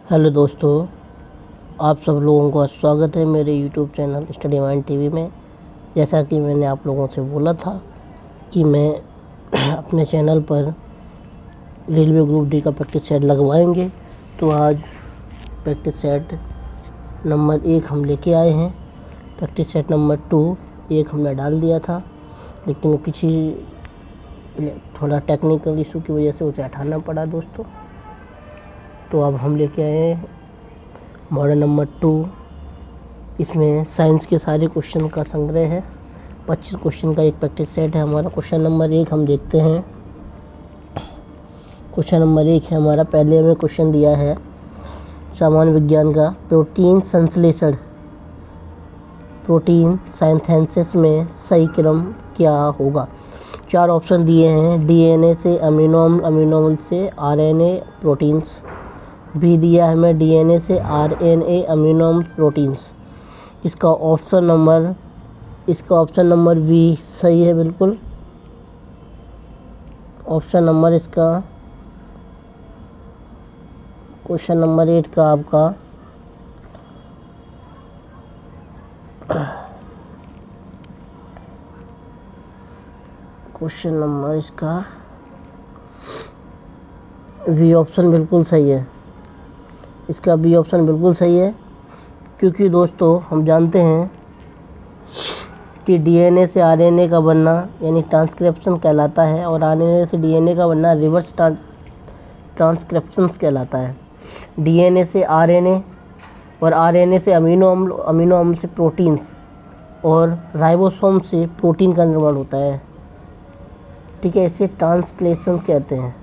Hello दोस्तों, आप सब लोगों का स्वागत है मेरे YouTube channel study mind TV में। जैसा कि मैंने आप लोगों से बोला था कि मैं अपने चैनल पर रेलवे ग्रुप डी का प्रैक्टिस सेट लगवाएंगे, तो आज प्रैक्टिस सेट नंबर 1 हम लेके आए हैं। प्रैक्टिस सेट नंबर 2 एक हमने डाल दिया था, लेकिन किसी थोड़ा टेक्निकल इशू की वजह से उसे हटाना पड़ा दोस्तों। तो अब हम लेके आए मॉडल नंबर 2। इसमें साइंस के सारे क्वेश्चन का संग्रह है। 25 क्वेश्चन का एक प्रैक्टिस सेट है हमारा। क्वेश्चन नंबर 1 हम देखते हैं। क्वेश्चन नंबर 1 है हमारा। पहले हमें क्वेश्चन दिया है सामान्य विज्ञान का, प्रोटीन संश्लेषण, प्रोटीन सिंथेसिस में सही क्रम क्या होगा। 4 ऑप्शन दिए हैं। डीएनए से अमीनो अम्ल से आरएनए प्रोटीन्स। भी दिया है हमें डीएनए से आरएनए अमीनो अम्ल प्रोटीन्स। इसका ऑप्शन नंबर बी सही है बिल्कुल। ऑप्शन नंबर इसका क्वेश्चन नंबर 8 का आपका क्वेश्चन नंबर इसका बी ऑप्शन बिल्कुल सही है। इसका बी ऑप्शन बिल्कुल सही है, क्योंकि दोस्तों हम जानते हैं कि डीएनए से आरएनए का बनना यानी ट्रांसक्रिप्शन कहलाता है, और आरएनए से डीएनए का बनना रिवर्स ट्रांसक्रिप्शंस कहलाता है। डीएनए से आरएनए और आरएनए से अमीनो अम्ल से प्रोटीन्स, और राइबोसोम से प्रोटीन का निर्माण होता है। ठीक है, इसे ट्रांसलेशंस कहते हैं।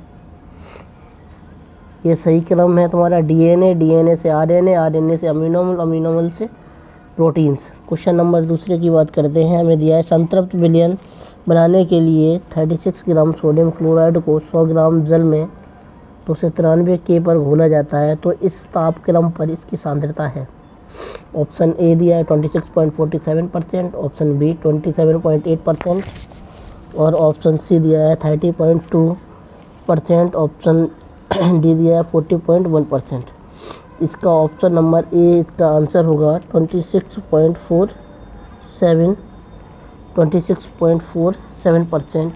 ये सही क्रम है तुम्हारा। डीएनए से आरएनए से अमीनो अम्ल से प्रोटीन्स। क्वेश्चन नंबर दूसरे की बात करते हैं। हमें दिया है संतृप्त विलयन बनाने के लिए 36 ग्राम सोडियम क्लोराइड को 100 ग्राम जल में 293 K पर घोला जाता है, तो इस तापक्रम पर इसकी सांद्रता है। ऑप्शन ए दिया है 26.47%, ऑप्शन बी 27.8%, और ऑप्शन सी दिया है 30.2%, ऑप्शन डी दिया है 40.1%। इसका ऑप्शन नंबर ए इसका आंसर होगा 26.47%,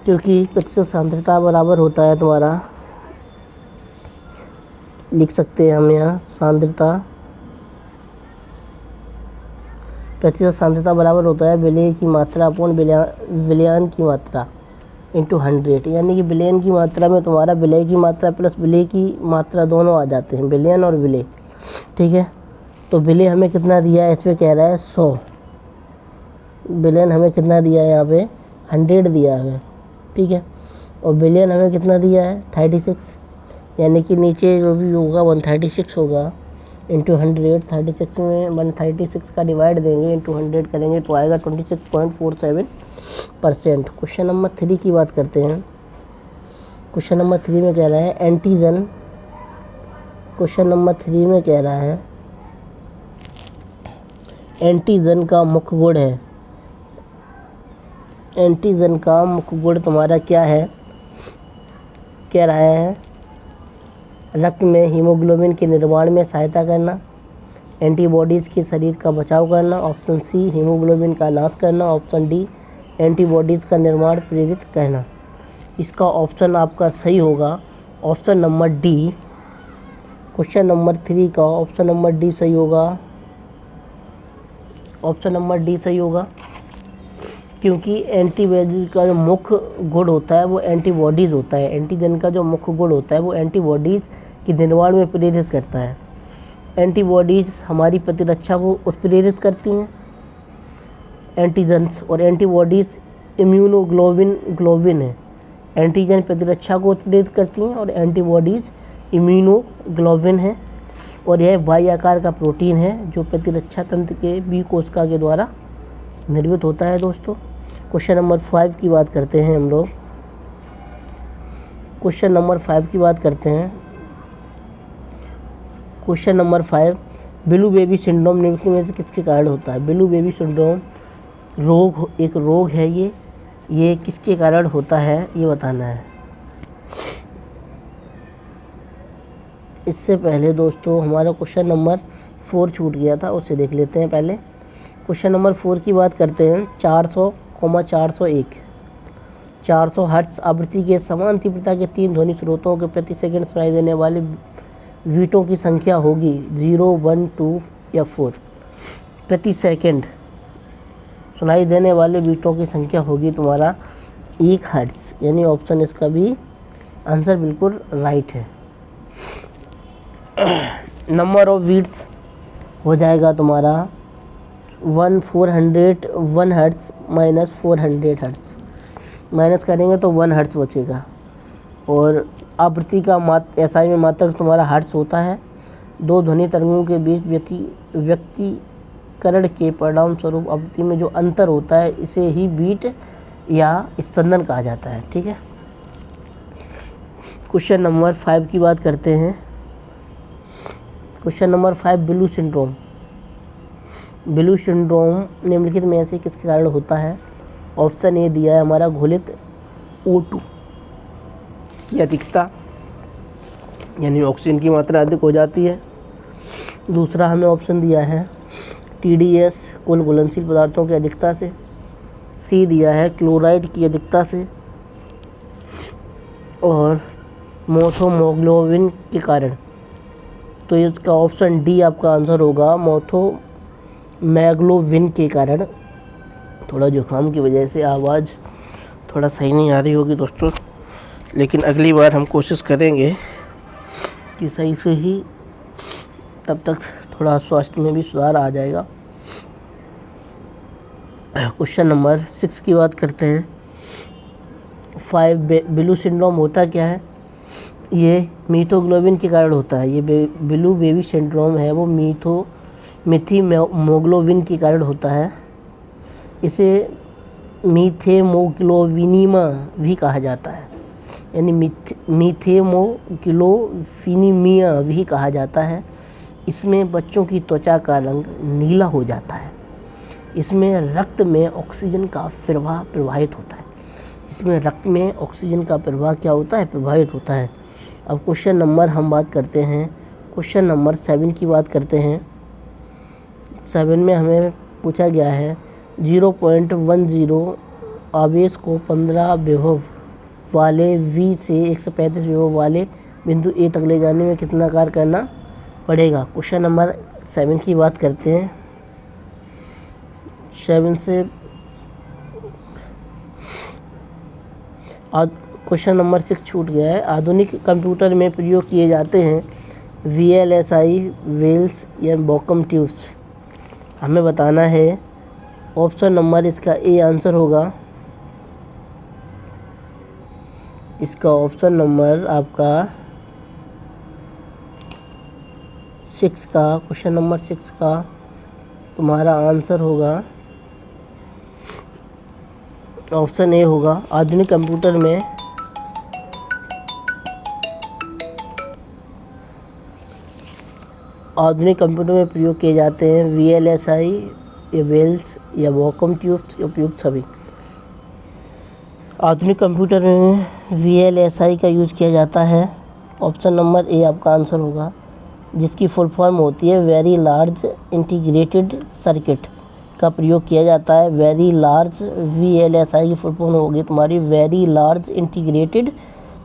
क्योंकि प्रतिशत सांद्रता बराबर होता है तुम्हारा, लिख सकते हैं हम यहाँ सांद्रता, प्रतिशत सांद्रता बराबर होता है विलय की मात्रा अपॉन विलयन की मात्रा इंटू 100। यानी कि विलयन की मात्रा में तुम्हारा विलय की मात्रा प्लस विलय की मात्रा दोनों आ जाते हैं, विलयन और विलय। ठीक है, तो विलय हमें कितना दिया है, इसमें कह रहा है 100। विलयन हमें कितना दिया है, यहाँ पे 100 दिया है हमें। ठीक है, और विलयन हमें कितना दिया है 36, यानी कि नीचे जो भी होगा 136 होगा इंटू 100। 36 में 136 का डिवाइड देंगे, इंटू 100 करेंगे तो आएगा 26.47%। क्वेश्चन नंबर 3 की बात करते हैं। क्वेश्चन नंबर 3 में कह रहा है एंटीजन। क्वेश्चन नंबर 3 में कह रहा है एंटीजन का मुख्य गुण है। एंटीजन का मुख्य गुण तुम्हारा क्या है, कह रहा है रक्त में हीमोग्लोबिन के निर्माण में सहायता करना, एंटीबॉडीज़ के शरीर का बचाव करना, ऑप्शन सी हीमोग्लोबिन का नाश करना, ऑप्शन डी एंटीबॉडीज़ का निर्माण प्रेरित करना। इसका ऑप्शन आपका सही होगा option number D. Question number 3 का ऑप्शन नंबर डी सही होगा। ऑप्शन नंबर डी सही होगा, क्योंकि एंटीबॉडीज़ का जो मुख्य गुण होता है वो एंटीबॉडीज़ होता है। एंटीजन का जो मुख्य गुण होता है वो एंटीबॉडीज़ के निर्माण में प्रेरित करता है। एंटीबॉडीज़ हमारी प्रतिरक्षा को उत्प्रेरित करती हैं, एंटीजन्स, और एंटीबॉडीज़ इम्यूनोग्लोबिन है। एंटीजन प्रतिरक्षा को उत्प्रेरित करती हैं और एंटीबॉडीज़ इम्यूनोग्लोबिन है, और यह वाई आकार का प्रोटीन है जो प्रतिरक्षा तंत्र के बी कोशिका के द्वारा निर्मित होता है दोस्तों। क्वेश्चन नंबर 5 की बात करते हैं हम लोग। क्वेश्चन नंबर 5 की बात करते हैं। Question number 5, blue baby syndrome निम्नलिखित में से किसके कारण होता है। ब्लू बेबी सिंड्रोम एक रोग है, ये किसके कारण होता है ये बताना है। इससे पहले दोस्तों हमारा क्वेश्चन नंबर 4 छूट गया था, उसे देख लेते हैं। पहले क्वेश्चन नंबर 4 की बात करते हैं। 400,401 400 हर्ट्ज आवृत्ति के समान तीव्रता के 3 ध्वनि स्रोतों के प्रति सेकंड सुनाई देने वाले बीटों की संख्या होगी 0, 1, 2 या 4। प्रति सेकंड सुनाई देने वाले बीटों की संख्या होगी तुम्हारा 1 हर्ट्ज, यानी ऑप्शन इसका भी आंसर बिल्कुल राइट है। नंबर ऑफ बीट्स हो जाएगा तुम्हारा 1 हर्ट्ज माइनस 400 हर्ट्ज, माइनस करेंगे तो 1 हर्ट्ज बचेगा। और आवृत्ति का एसआई में मात्रक तुम्हारा हर्ट्ज होता है। दो ध्वनि तरंगों के बीच व्यक्तिकरण के परिणाम स्वरूप आवृत्ति में जो अंतर होता है इसे ही बीट या स्पंदन कहा जाता है। ठीक है। क्वेश्चन नंबर 5 की बात करते हैं। Question number 5, blue syndrome. Blue syndrome निम्नलिखित में से किसके कारण होता है? ऑप्शन ए दिया है हमारा घोलित O2 की अधिकता, यानी ऑक्सीजन की मात्रा अधिक हो जाती है। दूसरा हमें ऑप्शन दिया है TDS कुल घुलनशील पदार्थों की अधिकता से। सी दिया है क्लोराइड की अधिकता से। और मोथोमोग्लोबिन के कारण। तो इसका ऑप्शन डी आपका आंसर होगा, मोथोमोग्लोबिन के कारण। थोड़ा जुकाम की वजह से आवाज़ थोड़ा सही नहीं आ रही होगी दोस्तों, लेकिन अगली बार हम कोशिश करेंगे कि सही से ही, तब तक थोड़ा स्वास्थ्य में भी सुधार आ जाएगा। क्वेश्चन नंबर 6 की बात करते हैं। 5, ब्लू सिंड्रोम होता क्या है? ये मीथोग्लोबिन के कारण होता है। ये ब्लू बेबी सिंड्रोम है वो मीथीमोग्लोबिन के कारण होता है। इसे मीथेमोग्लोबिनीमा भी कहा जाता है, यानी मीथेमोग्लोबिनीमिया भी कहा जाता है। इसमें बच्चों की त्वचा का रंग नीला हो जाता है। इसमें रक्त में ऑक्सीजन का प्रवाह प्रवाहित होता है। इसमें रक्त में ऑक्सीजन का प्रवाह क्या होता है? प्रवाहित होता है। अब क्वेश्चन नंबर हम बात करते हैं। क्वेश्चन नंबर 7 की बात करते हैं। 7 में हमें पूछा गया है 0.10 आवेश को 15 विभव वाले V से 135 विभव वाले बिंदु A तक ले जाने में कितना कार्य करना पड़ेगा? क्वेश्चन नंबर 7 की बात करते हैं। 7 से क्वेश्चन नंबर 6 छूट गया है। आधुनिक कंप्यूटर में प्रयोग किए जाते हैं VLSI वेल्स या बॉकम ट्यूब्स। हमें बताना है। ऑप्शन नंबर इसका ए आंसर होगा। इसका ऑप्शन नंबर आपका 6 का, क्वेश्चन नंबर 6 का तुम्हारा आंसर होगा, ऑप्शन ए होगा। आधुनिक कंप्यूटर में प्रयोग किए जाते हैं VLSI या वेल्स या वॉकम ट्यूब्स उपयुक्त सभी। आधुनिक कंप्यूटर में VLSI का यूज़ किया जाता है। ऑप्शन नंबर ए आपका आंसर होगा, जिसकी फुल फॉर्म होती है वेरी लार्ज इंटीग्रेटेड सर्किट का प्रयोग किया जाता है। वेरी लार्ज VLSI की फुल फॉर्म होगी तुम्हारी वेरी लार्ज इंटीग्रेटेड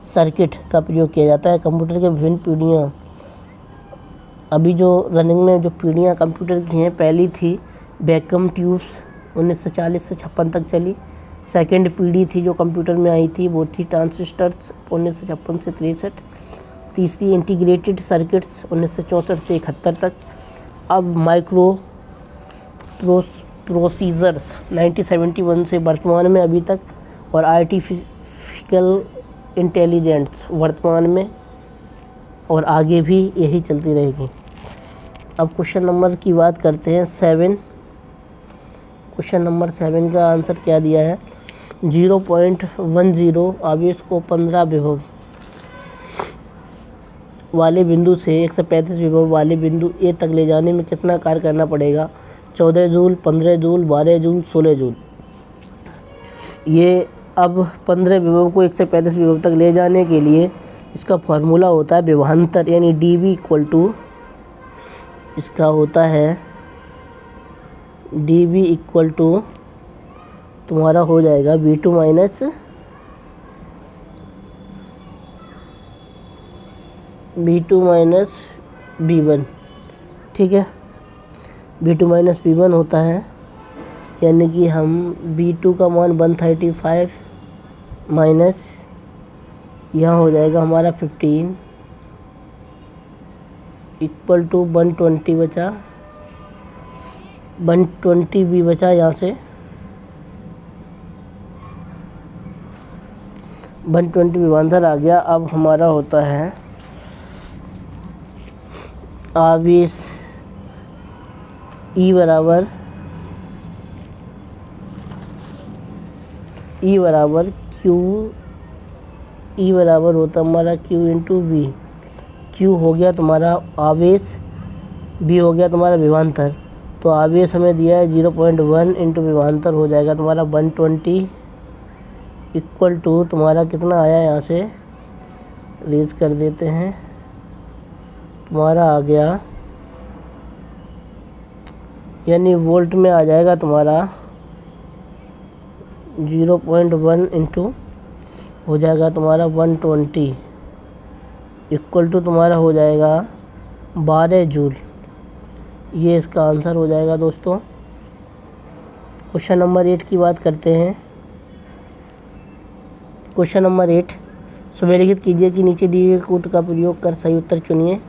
सर्किट का प्रयोग किया जाता है। कंप्यूटर के विभिन्न पीढ़ियाँ, अभी जो रनिंग में जो पीढ़ियाँ कंप्यूटर की हैं, पहली थी वैक्यूम ट्यूब्स 1940 से 56 तक चली। सेकंड पीढ़ी थी जो कंप्यूटर में आई थी वो थी ट्रांजिस्टर्स 1956 से 63। तीसरी इंटीग्रेटेड सर्किट्स 1964 से 71 तक। अब माइक्रो प्रोसीजर्स 1971 से वर्तमान में अभी तक, और आर्टिफिशियल इंटेलिजेंस वर्तमान में, और आगे भी यही चलती रहेगी। अब क्वेश्चन नंबर की बात करते हैं 7। क्वेश्चन नंबर 7 का आंसर क्या दिया है? 0.10 आवेश को 15 विभव वाले बिंदु से 135 विभव वाले बिंदु ए तक ले जाने में कितना कार्य करना पड़ेगा? 14 जूल, 15 जूल, 12 जूल, 16 जूल। ये अब 15 विभव को 135 विभव तक ले जाने के लिए इसका फार्मूला होता है विभवांतर, यानी डी वी इक्वल टू, इसका होता है डी वी इक्वल टू तुम्हारा हो जाएगा V2 माइनस V1, ठीक है। V2 माइनस V1 होता है, यानी कि हम V2 का मान 135 माइनस यहाँ हो जाएगा हमारा 15 इक्वल टू 120 बचा, 120 भी बचा यहाँ से, 120 विभवांतर आ गया। अब हमारा होता है आवेश E बराबर क्यू, E बराबर होता हमारा Q इंटू वी। Q हो गया तुम्हारा आवेश, V हो गया तुम्हारा विभवांतर। तो आवेश हमें दिया है 0.1 इंटू विभवांतर हो जाएगा तुम्हारा 120 इक्वल टू तुम्हारा कितना आया, यहाँ से रेज कर देते हैं, तुम्हारा आ गया, यानी वोल्ट में आ जाएगा तुम्हारा 0.1 इंटू हो जाएगा तुम्हारा 120 इक्वल टू तुम्हारा हो जाएगा 12 जूल। ये इसका आंसर हो जाएगा दोस्तों। क्वेश्चन नंबर 8 की बात करते हैं। क्वेश्चन नंबर 8, सुमेलिखित कीजिए कि नीचे दिए गए कोड का प्रयोग कर सही उत्तर चुनिए।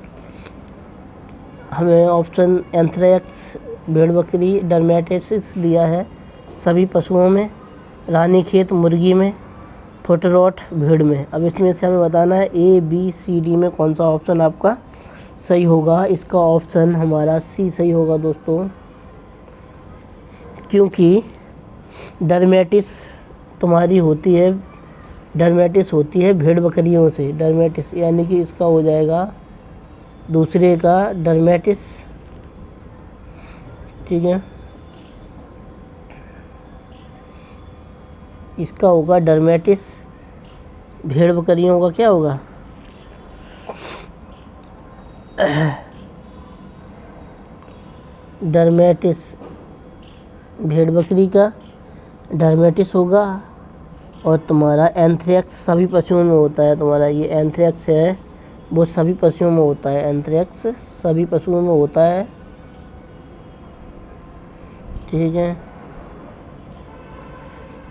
हमें ऑप्शन एंथ्रेक्स भेड़ बकरी डर्मेटाइटिस दिया है सभी पशुओं में, रानीखेत मुर्गी में, फुट रॉट भेड़ में। अब इसमें से हमें बताना है A, B, C, D में कौन सा ऑप्शन आपका सही होगा। इसका ऑप्शन हमारा C सही होगा दोस्तों, क्योंकि डर्मेटिस तुम्हारी होती है, डर्मेटिस होती है भेड़ बकरियों से, डर्मेटिस, यानी कि इसका हो जाएगा दूसरे का डर्मेटिस, ठीक है। इसका होगा डर्मेटिस, भेड़ बकरियों का क्या होगा, डर्मेटिस, भेड़ बकरी का डर्मेटिस होगा। और तुम्हारा एंथ्रेक्स सभी पशुओं में होता है, तुम्हारा ये एंथ्रेक्स है वो सभी पशुओं में होता है, एंथ्रेक्स सभी पशुओं में होता है, ठीक है।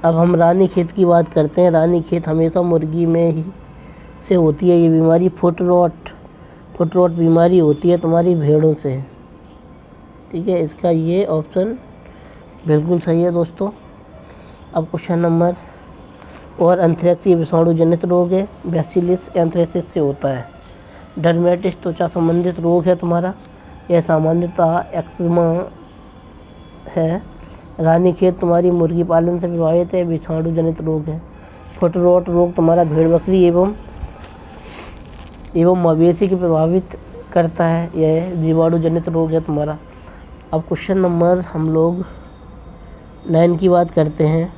अब हम रानीखेत की बात करते हैं। रानीखेत हमेशा मुर्गी में ही से होती है ये बीमारी, फुट रॉट बीमारी होती है तुम्हारी भेड़ों से, ठीक है। इसका ये ऑप्शन बिल्कुल सही है दोस्तों। अब क्वेश्चन नंबर, और एंथ्रेक्स ये विषाणु जनित रोग है, बैसिलस एंथ्रेसिस से होता है। डर्मेटिस त्वचा संबंधित रोग है तुम्हारा, यह सामान्यतः एक्जिमा है। रानीखेत तुम्हारी मुर्गी पालन से प्रभावित है, विषाणु जनित रोग है। फुट रॉट रोग तुम्हारा भेड़ बकरी एवं मवेशी की प्रभावित करता है, यह जीवाणु जनित रोग है तुम्हारा। अब क्वेश्चन नंबर हम लोग 9 की बात करते हैं।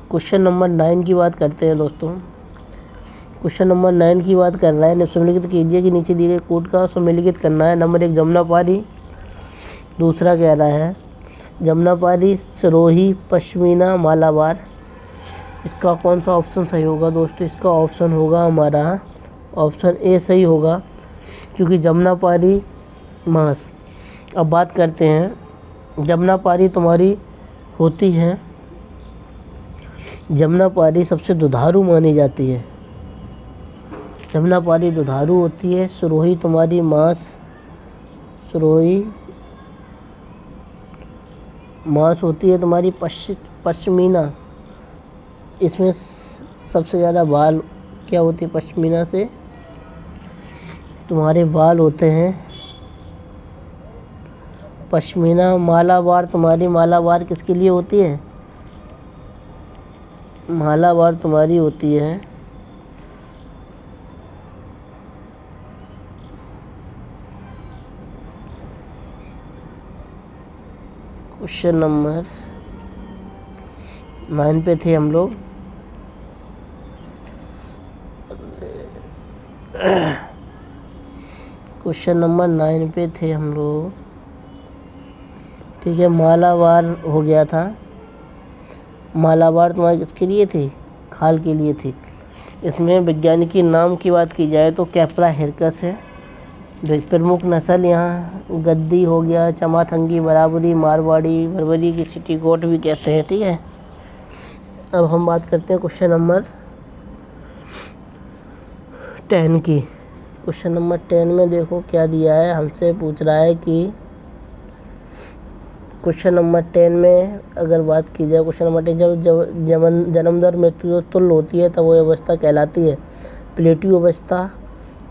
क्वेश्चन नंबर 9 की बात करते हैं दोस्तों। क्वेश्चन नंबर 9 की बात कर रहा है, सुमेलिखित कीजिए कि नीचे दिए गए कोड का सुमेलिखित करना है। नंबर 1 जमुनापारी, दूसरा कह रहा है जमुनापारी, सिरोही, पश्मीना, मालाबार। इसका कौन सा ऑप्शन सही होगा दोस्तों? इसका ऑप्शन होगा हमारा ऑप्शन ए सही होगा, क्योंकि जमुनापारी मांस। अब बात करते हैं, जमुनापारी तुम्हारी होती है, जमुनापारी सबसे दुधारू मानी जाती है, जमुनापारी दुधारू होती है। सिरोही तुम्हारी मांस होती है तुम्हारी। पश्मीना, इसमें सबसे ज़्यादा बाल क्या होती है पश्मीना से? तुम्हारे बाल होते हैं। पश्मीना। मालाबार तुम्हारी, मालाबार किसके लिए होती है? मालाबार तुम्हारी होती है क्वेश्चन नंबर 9 पे थे हम लोग। क्वेश्चन नंबर 9 पे थे हम लोग। ठीक है, मालाबार हो गया था। मालाबार तुम्हारे किसके लिए थी? खाल के लिए थी। इसमें वैज्ञानिक नाम की बात की जाए तो कैप्रा हिरकस है। प्रमुख नस्ल यहाँ गद्दी हो गया, चमाथंगी, बराबरी, मारवाड़ी, बरबरी की सिटी गोट भी कहते हैं। ठीक है, अब हम बात करते हैं क्वेश्चन नंबर 10 की। क्वेश्चन नंबर 10 में देखो क्या दिया है, हमसे पूछ रहा है कि क्वेश्चन नंबर 10 में अगर बात की जाए, क्वेश्चन नंबर 10 जब जन्म दर मृत्यु तुल्य होती है तब वो अवस्था कहलाती है प्लेटिव अवस्था,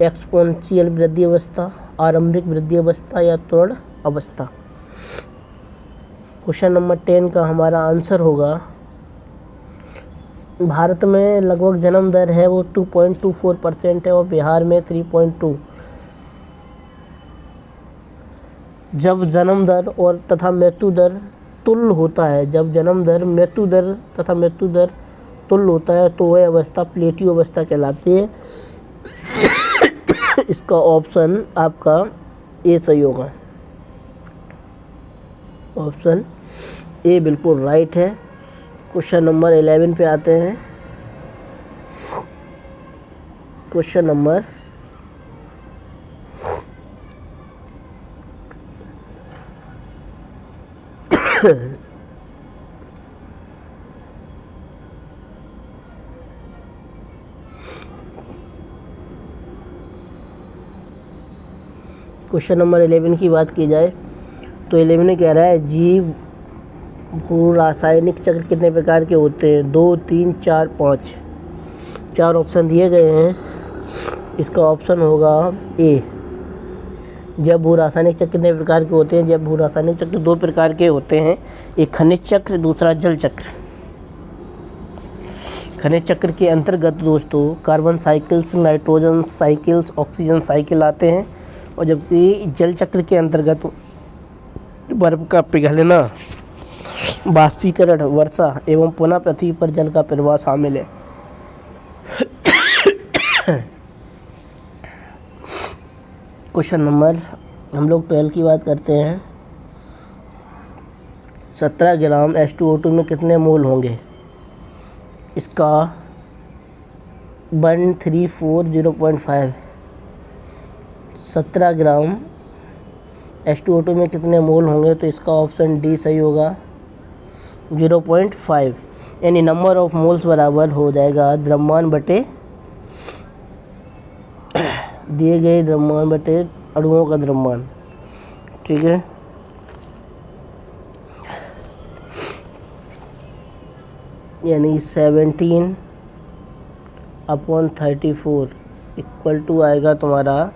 एक्सपोनेंशियल वृद्धि अवस्था, आरंभिक वृद्धि अवस्था या त्वरण अवस्था। क्वेश्चन नंबर 10 का हमारा आंसर होगा, भारत में लगभग जन्म दर है वो 2.24% है और बिहार में 3.2। जब जन्म दर और तथा मृत्यु दर तुल्य होता है, जब जन्म दर मृत्यु दर तथा मृत्यु दर तुल्य होता है तो वह अवस्था प्लेटिव अवस्था कहलाती है। इसका ऑप्शन आपका ए सही होगा। ऑप्शन ए बिल्कुल राइट है। क्वेश्चन नंबर 11 पे आते हैं। क्वेश्चन नंबर 11 की बात की जाए तो 11 में कह रहा है जीव भू रासायनिक चक्र कितने प्रकार के होते हैं? 2, 3, 4, 5। 4 ऑप्शन दिए गए हैं। इसका ऑप्शन होगा ए। जब भू रासायनिक चक्र कितने प्रकार के होते हैं? जब भू रासायनिक चक्र 2 प्रकार के होते हैं, एक खनिज चक्र, दूसरा जल चक्र। खनिज चक्र के अंतर्गत दोस्तों carbon cycles, nitrogen cycles, oxygen cycle आते हैं, और जबकि जल चक्र के अंतर्गत बर्फ का पिघलना, बाष्पीकरण, वर्षा एवं पुनः पृथ्वी पर जल का प्रवाह शामिल है। क्वेश्चन नंबर हम लोग 12 की बात करते हैं। 17 ग्राम H2O2 में कितने मोल होंगे? इसका 1340.5। 17 ग्राम H2O2 में कितने मोल होंगे? तो इसका ऑप्शन डी सही होगा, 0.5। यानी नंबर ऑफ मोल्स बराबर हो जाएगा द्रव्यमान बटे दिए गए द्रव्यमान बटे अणुओं का द्रव्यमान। ठीक है, यानी 17/34 इक्वल टू आएगा तुम्हारा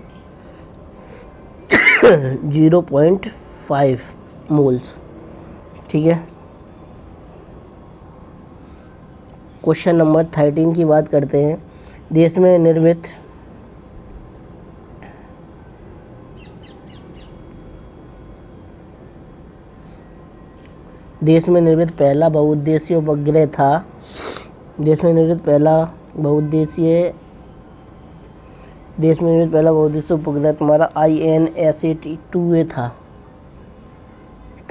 0.5 मोल्स। ठीक है, क्वेश्चन नंबर 13 की बात करते हैं। देश में निर्मित पहला बहुउद्देशीय उपग्रह था। देश में निर्मित पहला बहुउद्देशीय उपग्रह तुम्हारा INSAT-2A था।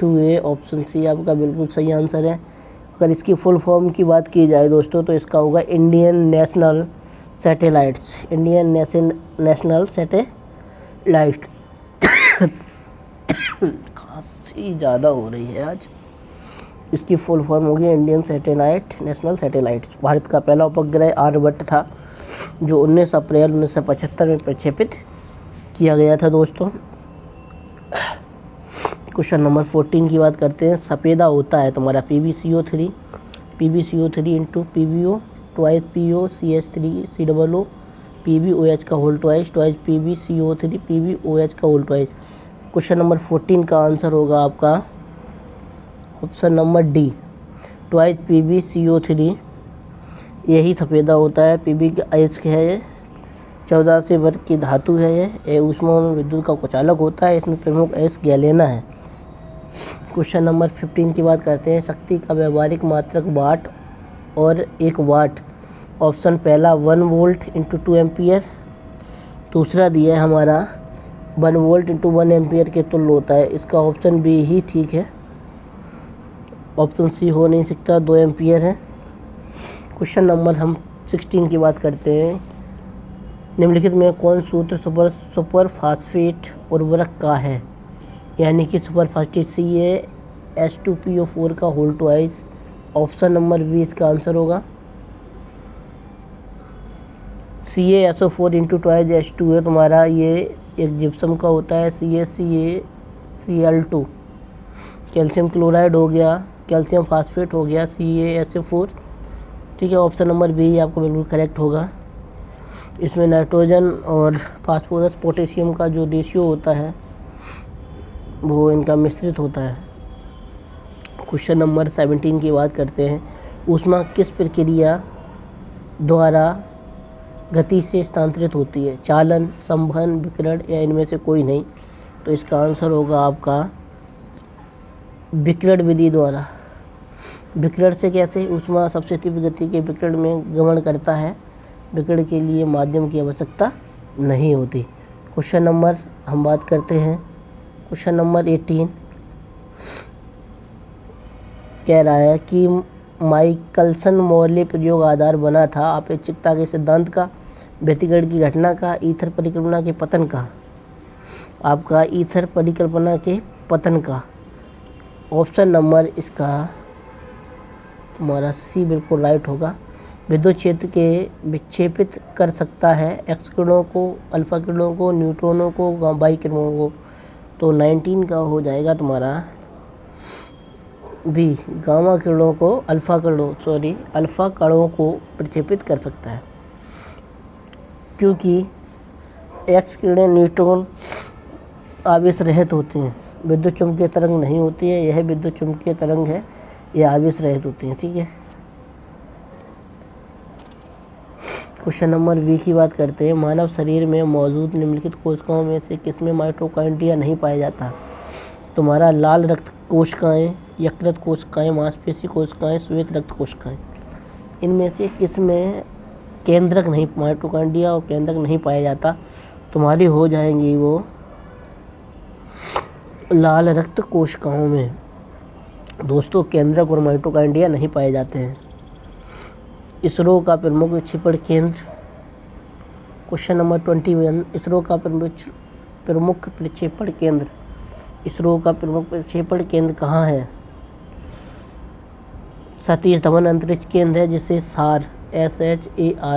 2A ऑप्शन सी आपका बिल्कुल सही आंसर है। अगर इसकी फुल फॉर्म की बात की जाए दोस्तों तो इसका होगा इंडियन नेशनल सैटेलाइट। खांसी ज़्यादा हो रही है आज। इसकी फुल फॉर्म होगी इंडियन नेशनल सैटेलाइट्स। भारत का पहला उपग्रह आर्यभट्ट था, जो 19 अप्रैल 1975 में प्रक्षेपित किया गया था दोस्तों। क्वेश्चन नंबर 14 की बात करते हैं। सफ़ेदा होता है तुम्हारा PbCO3 into PbO twice PO CH3 COO PbOH का होल ट्वाइस PbCO3 PbOH का होल ट्वाइस। क्वेश्चन नंबर 14 का आंसर होगा आपका option number D, twice PbCO3। यही सफ़ेदा होता है। Pb का अयस्क है ये, 14 से वर्ग की धातु है ये ऊष्मा में विद्युत का कुचालक होता है। इसमें प्रमुख अयस्क गैलेना है। क्वेश्चन नंबर 15 की बात करते हैं। शक्ति का व्यावहारिक मात्रक वाट और 1 वाट ऑप्शन पहला 1 वोल्ट इंटू 2 एम्पियर, दूसरा दिया है हमारा 1 वोल्ट इंटू 1 एम्पियर के तुल्य होता है। इसका ऑप्शन बी ही ठीक है, ऑप्शन सी हो नहीं सकता, 2 एम्पियर है। क्वेश्चन नंबर हम 16 की बात करते हैं। निम्नलिखित में कौन सूत्र सुपर फास्फेट उर्वरक का है, यानी कि सुपर फास्फेट CaH2PO4 का whole twice. Option number B इसका आंसर होगा। CaSO4 इंटू ट्वाइस H2 है तुम्हारा, ये एक जिप्सम का होता है। CaCaCl2 कैल्शियम क्लोराइड हो गया, कैल्शियम फास्फेट हो गया, CaSO4, ठीक है। ऑप्शन नंबर बी आपको बिल्कुल करेक्ट होगा। इसमें नाइट्रोजन और फास्फोरस पोटेशियम का जो रेशियो होता है वो इनका मिश्रित होता है। क्वेश्चन नंबर 17 की बात करते हैं। ऊष्मा किस प्रक्रिया द्वारा गति से स्थानांतरित होती है, चालन, संवहन, विकिरण या इनमें से कोई नहीं। तो इसका आंसर होगा आपका विकिरण विधि द्वारा। विकिरण से कैसे? ऊष्मा सबसे तीव्र गति के विकिरण में गमन करता है, विकिरण के लिए माध्यम की आवश्यकता नहीं होती। क्वेश्चन नंबर हम बात करते हैं, क्वेश्चन नंबर 18 कह रहा है कि माइकलसन मॉर्ले प्रयोग आधार बना था अपेक्षिकता के सिद्धांत का, व्यतिकरण की घटना का, ईथर परिकल्पना के पतन का। आपका ईथर परिकल्पना के पतन का। ऑप्शन नंबर इसका तुम्हारा सी बिल्कुल राइट होगा। विद्युत क्षेत्र के विक्षेपित कर सकता है एक्स किरणों को, अल्फा किरणों को, न्यूट्रॉनों को, वाई किरणों को। तो 19 का हो जाएगा तुम्हारा बी, गामा किरणों को, अल्फा कणों को प्रक्षेपित कर सकता है, क्योंकि एक्स किरणें न्यूट्रॉन आवेश रहित होती हैं, विद्युत चुम्बकीय तरंग नहीं होती है। यह विद्युत चुम्बकीय तरंग है, यह आवेश रहित होती हैं, ठीक है। क्वेश्चन नंबर बी की बात करते हैं। मानव शरीर में मौजूद निम्नलिखित कोशिकाओं में से किसमें माइटोकॉन्ड्रिया नहीं पाया जाता? तुम्हारा लाल रक्त कोशिकाएं, यकृत कोशिकाएं, मांसपेशी कोशिकाएं, श्वेत रक्त कोशिकाएं। इनमें से किसमें केंद्रक नहीं, माइटोकॉन्ड्रिया और केंद्रक नहीं पाया जाता? तुम्हारी हो जाएंगी वो लाल रक्त कोशिकाओं में। दोस्तों, केंद्रक और माइटोकॉन्ड्रिया नहीं पाए जाते हैं। इसरो का प्रमुख विक्षेपण केंद्र, क्वेश्चन नंबर 21, इसरो का प्रमुख प्रक्षेपण केंद्र, इसरो का प्रमुख प्रक्षेपण केंद्र कहाँ है? सतीश धवन अंतरिक्ष केंद्र है, जिसे SAR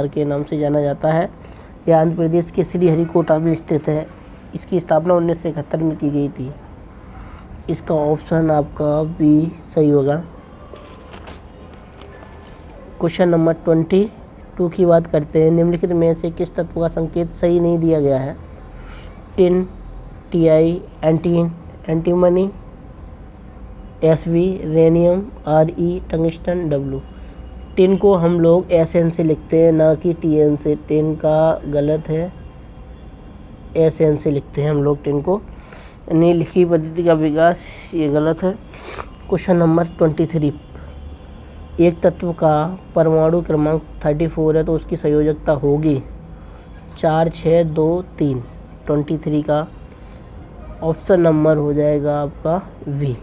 के नाम से जाना जाता है। यह आंध्र प्रदेश के श्रीहरिकोटा में स्थित है। इसकी स्थापना 1971 में की गई थी। इसका ऑप्शन आपका बी सही होगा। क्वेश्चन नंबर 22 की बात करते हैं। निम्नलिखित में से किस तत्व का संकेत सही नहीं दिया गया है? Tin, Ti, antimony, Sv, rhenium, Re, tungsten, W। Tin को हम लोग Sn से लिखते हैं, ना कि Tn से। टिन का गलत है, Sn से लिखते हैं हम लोग टिन को। लिखी पद्धति का विकास, ये गलत है। क्वेश्चन नंबर 23, एक तत्व का परमाणु क्रमांक 34 है तो उसकी संयोजकता होगी 4, 6, 2, 3। 23 का ऑप्शन नंबर हो जाएगा आपका वी।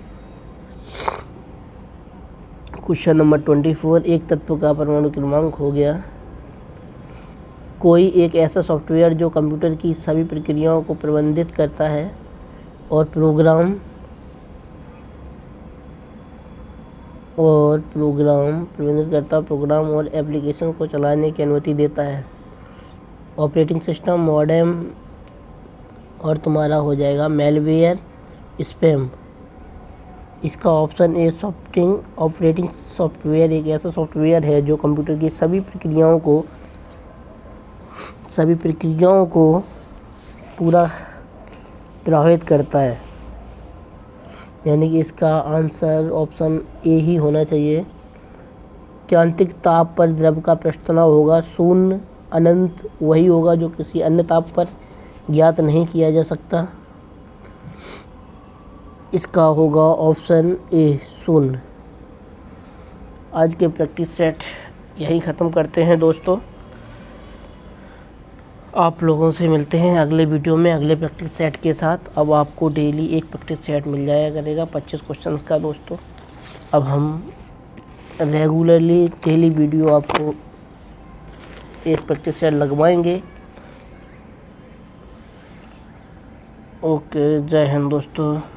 क्वेश्चन नंबर 24, एक तत्व का परमाणु क्रमांक हो गया। कोई एक ऐसा सॉफ्टवेयर जो कंप्यूटर की सभी प्रक्रियाओं को प्रबंधित करता है और प्रोग्राम प्रबंधित करता, प्रोग्राम और एप्लीकेशन को चलाने की अनुमति देता है। ऑपरेटिंग सिस्टम, मॉडेम और तुम्हारा हो जाएगा मेलवेयर, स्पैम। इसका ऑप्शन ए, ऑपरेटिंग सॉफ्टवेयर एक ऐसा सॉफ्टवेयर है जो कंप्यूटर की सभी प्रक्रियाओं को पूरा प्रभावित करता है, यानी कि इसका आंसर ऑप्शन ए ही होना चाहिए। क्रांतिक ताप पर द्रव का पृष्ठ तनाव होगा शून्य, अनंत वही होगा जो किसी अन्य ताप पर ज्ञात नहीं किया जा सकता। इसका होगा ऑप्शन ए, शून्य। आज के प्रैक्टिस सेट यही ख़त्म करते हैं दोस्तों। आप लोगों से मिलते हैं अगले वीडियो में अगले प्रैक्टिस सेट के साथ। अब आपको डेली एक प्रैक्टिस सेट मिल जाया करेगा 25 क्वेश्चंस का दोस्तों। अब हम रेगुलरली डेली वीडियो आपको एक प्रैक्टिस सेट लगवाएंगे। ओके, जय हिंद दोस्तों।